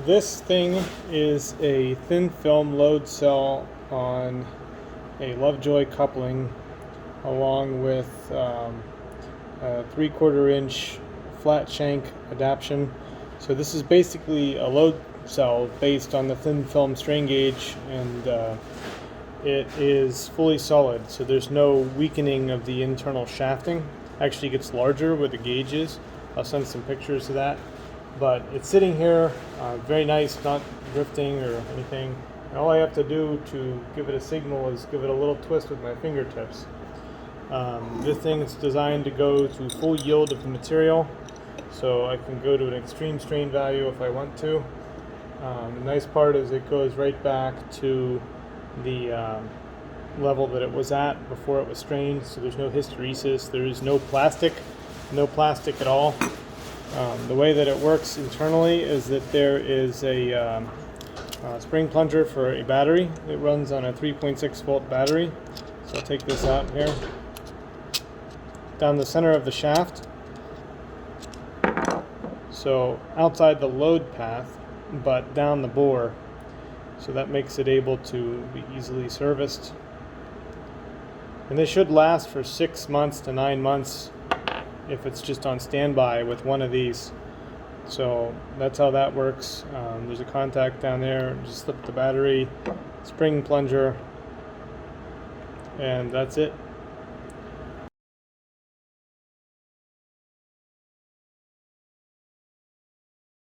This thing is a thin film load cell on a Lovejoy coupling along with a 3/4 inch flat shank adaptation. So this is basically a load cell based on the thin film strain gauge, and it is fully solid, so there's no weakening of the internal shafting. Actually gets larger where the gauge is. I'll send some pictures of that. But it's sitting here, very nice, not drifting or anything. And all I have to do to give it a signal is give it a little twist with my fingertips. This thing is designed to go to full yield of the material, so I can go to an extreme strain value if I want to. The nice part is it goes right back to the level that it was at before it was strained, so there's no hysteresis, there is no plastic at all. The way that it works internally is that there is a spring plunger for a battery. It runs on a 3.6 volt battery. So I'll take this out here. Down the center of the shaft. So outside the load path, but down the bore. So that makes it able to be easily serviced. And this should last for 6 months to 9 months if it's just on standby with one of these. So that's how that works. There's a contact down there, just slip the battery, spring plunger, and that's it.